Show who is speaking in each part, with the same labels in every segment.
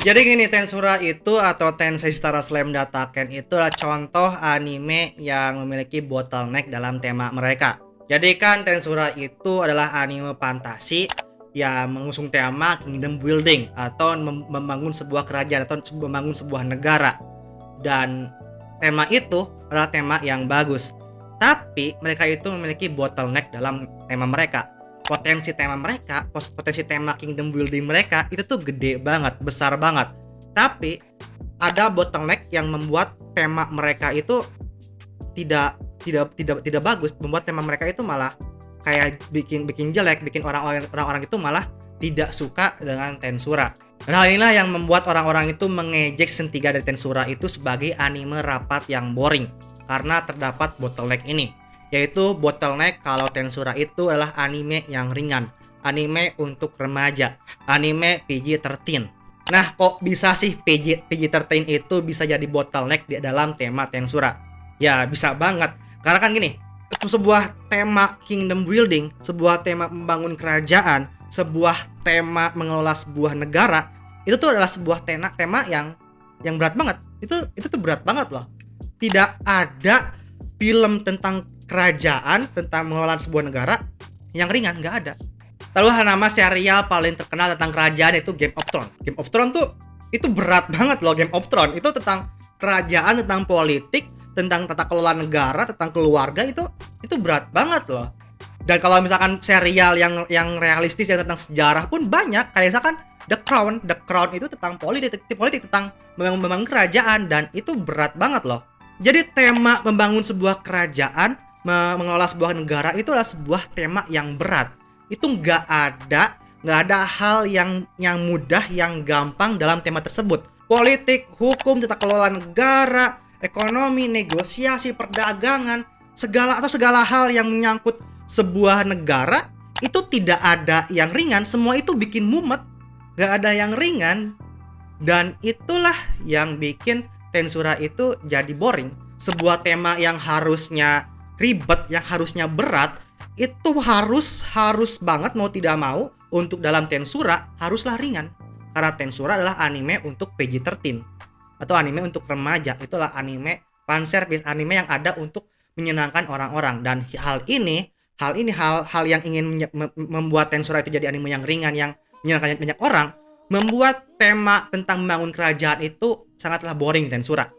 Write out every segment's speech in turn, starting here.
Speaker 1: Jadi gini, Tensura itu atau Tensei Star Slam Dataken itu adalah contoh anime yang memiliki bottleneck dalam tema mereka. Jadi kan Tensura itu adalah anime fantasi yang mengusung tema kingdom building atau membangun sebuah kerajaan atau membangun sebuah negara. Dan tema itu adalah tema yang bagus. Tapi mereka itu memiliki bottleneck dalam tema mereka. Potensi tema kingdom building mereka itu tuh gede banget, besar banget. Tapi ada bottleneck yang membuat tema mereka itu tidak bagus, membuat tema mereka itu malah kayak bikin jelek, bikin orang-orang itu malah tidak suka dengan Tensura. Dan hal inilah yang membuat orang-orang itu mengejek season 3 dari Tensura itu sebagai anime rapat yang boring karena terdapat bottleneck ini. Yaitu bottleneck kalau Tensura itu adalah anime yang ringan, anime untuk remaja, anime PG-13. Nah, kok bisa sih PG-13 itu bisa jadi bottleneck di dalam tema Tensura? Ya, bisa banget. Karena kan gini, itu sebuah tema kingdom building, sebuah tema membangun kerajaan, sebuah tema mengelola sebuah negara, itu tuh adalah sebuah tema yang berat banget. Itu tuh berat banget loh. Tidak ada film tentang kerajaan, tentang mengelola sebuah negara yang ringan, nggak ada. Lalu nama serial paling terkenal tentang kerajaan itu Game of Thrones. Game of Thrones tuh itu berat banget loh. Game of Thrones itu tentang kerajaan, tentang politik, tentang tata kelola negara, tentang keluarga, itu berat banget loh. Dan kalau misalkan serial yang realistis yang tentang sejarah pun banyak, kayak misalkan The Crown itu tentang politik tentang membangun kerajaan, dan itu berat banget loh. Jadi tema membangun sebuah kerajaan, mengelola sebuah negara itu adalah sebuah tema yang berat. Itu nggak ada hal yang mudah, yang gampang dalam tema tersebut. Politik, hukum, tata kelola negara, ekonomi, negosiasi, perdagangan, segala hal yang menyangkut sebuah negara itu tidak ada yang ringan. Semua itu bikin mumet, nggak ada yang ringan. Dan itulah yang bikin Tensura itu jadi boring. Sebuah tema yang harusnya ribet, yang harusnya berat, itu harus banget mau tidak mau untuk dalam Tensura haruslah ringan. Karena Tensura adalah anime untuk PG-13 atau anime untuk remaja. Itulah anime fanservice, anime yang ada untuk menyenangkan orang-orang. Dan hal yang ingin membuat Tensura itu jadi anime yang ringan, yang menyenangkan banyak orang, membuat tema tentang membangun kerajaan itu sangatlah boring Tensura.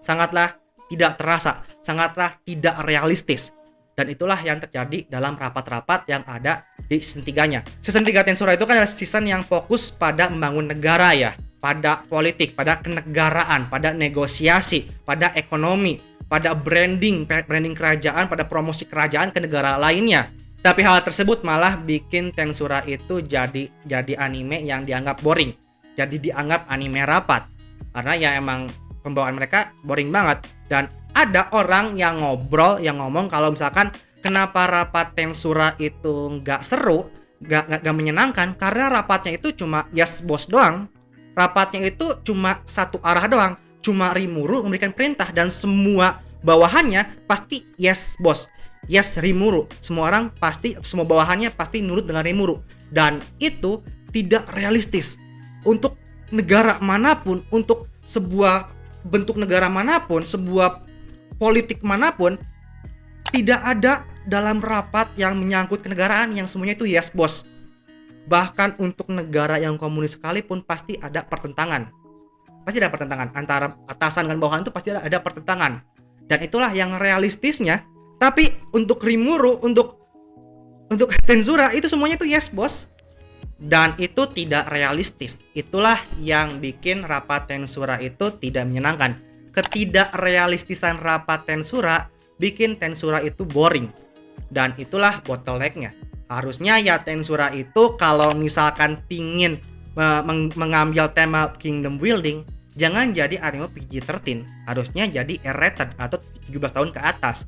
Speaker 1: Sangatlah tidak terasa, sangatlah tidak realistis. Dan itulah yang terjadi dalam rapat-rapat yang ada di season 3-nya. Season 3 Tensura itu kan adalah season yang fokus pada membangun negara ya, pada politik, pada kenegaraan, pada negosiasi, pada ekonomi, pada branding kerajaan, pada promosi kerajaan ke negara lainnya. Tapi hal tersebut malah bikin Tensura itu jadi anime yang dianggap boring. Jadi dianggap anime rapat. Karena ya emang pembawaan mereka boring banget. Dan ada orang yang ngomong kalau misalkan kenapa rapat Tensura itu nggak seru, nggak menyenangkan, karena rapatnya itu cuma yes boss doang. Rapatnya itu cuma satu arah doang, cuma Rimuru memberikan perintah dan semua bawahannya pasti yes boss, yes Rimuru. Semua bawahannya pasti nurut dengan Rimuru, dan itu tidak realistis untuk negara manapun, untuk sebuah bentuk negara manapun, sebuah politik manapun. Tidak ada dalam rapat yang menyangkut kenegaraan yang semuanya itu yes boss. Bahkan untuk negara yang komunis sekalipun pasti ada pertentangan. Pasti ada pertentangan antara atasan dan bawahan, itu pasti ada pertentangan. Dan itulah yang realistisnya. Tapi untuk Rimuru, untuk Tensura itu semuanya itu yes boss. Dan itu tidak realistis. Itulah yang bikin rapat Tensura itu tidak menyenangkan. Ketidakrealistisan rapat Tensura bikin Tensura itu boring. Dan itulah bottlenecknya. Harusnya ya Tensura itu kalau misalkan pingin mengambil tema kingdom building, jangan jadi anime PG-13. Harusnya jadi R-rated atau 17 tahun ke atas,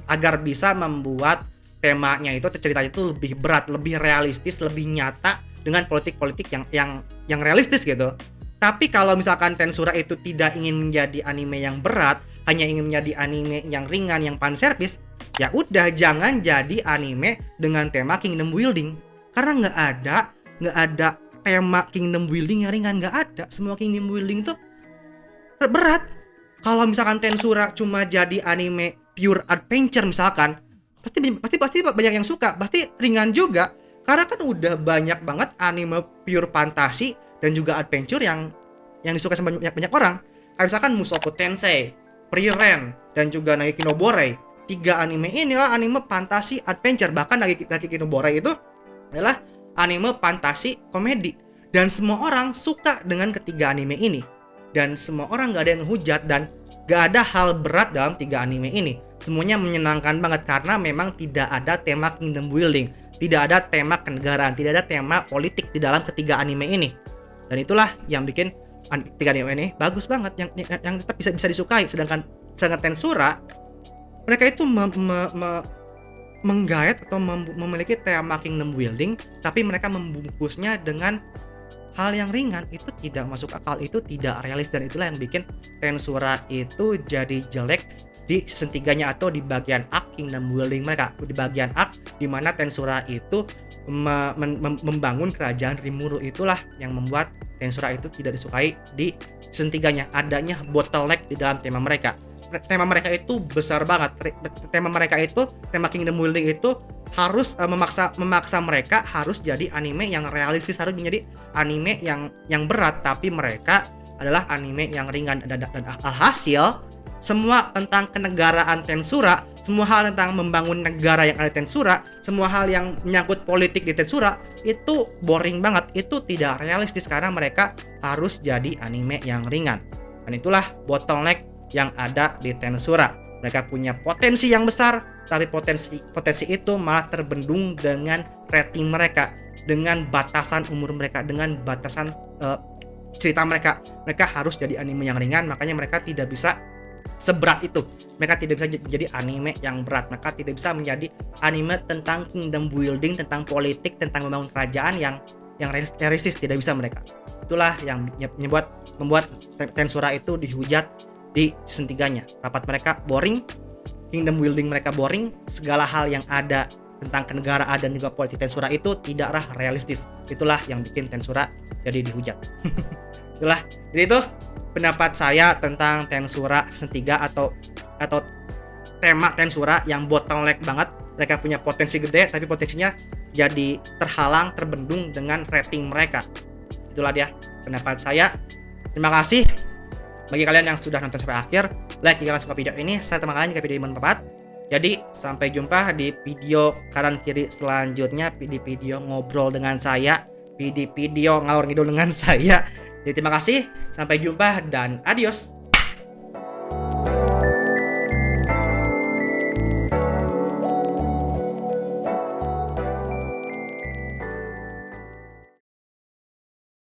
Speaker 1: agar bisa membuat temanya itu, ceritanya itu lebih berat, lebih realistis, lebih nyata dengan politik-politik yang realistis gitu. Tapi kalau misalkan Tensura itu tidak ingin menjadi anime yang berat, hanya ingin menjadi anime yang ringan, yang fan service, ya udah jangan jadi anime dengan tema kingdom building. Karena nggak ada tema kingdom building yang ringan, nggak ada. Semua kingdom building tuh berat. Kalau misalkan Tensura cuma jadi anime pure adventure misalkan, pasti banyak yang suka, pasti ringan juga. Karena kan udah banyak banget anime pure fantasi dan juga adventure yang disukai sama banyak orang. Kayak misalkan Mushoku Tensei, Frieren, dan juga Nageki no Borei. 3 anime inilah anime fantasi adventure. Bahkan Nageki no Borei itu adalah anime fantasi komedi. Dan semua orang suka dengan ketiga anime ini. Dan semua orang gak ada yang hujat dan gak ada hal berat dalam 3 anime ini. Semuanya menyenangkan banget karena memang tidak ada tema kingdom building, tidak ada tema kenegaraan, tidak ada tema politik di dalam ketiga anime ini. Dan itulah yang bikin 3 anime ini bagus banget, yang tetap bisa disukai. Sedangkan Tensura, mereka itu menggait atau memiliki tema kingdom building, tapi mereka membungkusnya dengan hal yang ringan. Itu tidak masuk akal, itu tidak realis, dan itulah yang bikin Tensura itu jadi jelek di season 3-nya atau di bagian arc kingdom building mereka. Di bagian arc di mana Tensura itu membangun kerajaan Rimuru, itulah yang membuat Tensura itu tidak disukai di season 3-nya. Adanya bottleneck di dalam tema mereka. Tema mereka itu besar banget. Tema mereka itu, tema kingdom building itu harus memaksa mereka harus jadi anime yang realistis, harus menjadi anime yang berat, tapi mereka adalah anime yang ringan. Dan alhasil semua tentang kenegaraan Tensura, semua hal tentang membangun negara yang ada Tensura, semua hal yang menyangkut politik di Tensura itu boring banget, itu tidak realistis karena mereka harus jadi anime yang ringan. Dan itulah bottleneck yang ada di Tensura. Mereka punya potensi yang besar, tapi potensi itu malah terbendung dengan rating mereka, dengan batasan umur mereka, dengan batasan cerita mereka. Mereka harus jadi anime yang ringan, makanya mereka tidak bisa seberat itu. Mereka tidak bisa jadi anime yang berat. Mereka tidak bisa menjadi anime tentang kingdom building, tentang politik, tentang membangun kerajaan yang realistis. Tidak bisa mereka. Itulah yang membuat Tensura itu dihujat di season 3-nya. Rapat mereka boring, kingdom building mereka boring, segala hal yang ada tentang kenegaraan dan juga politik Tensura itu tidaklah realistis. Itulah yang bikin Tensura jadi dihujat. Itulah. Jadi itu pendapat saya tentang Tensura season 3 atau tema Tensura yang bottleneck banget. Mereka punya potensi gede, tapi potensinya jadi terhalang, terbendung dengan rating mereka. Itulah dia pendapat saya. Terima kasih bagi kalian yang sudah nonton sampai akhir. Like jika kalian suka video ini, share teman kalian jika video ini bermanfaat. Jadi sampai jumpa di video kanan kiri selanjutnya, di video ngobrol dengan saya, di video ngalor ngidul dengan saya. Jadi terima kasih, sampai jumpa dan adios.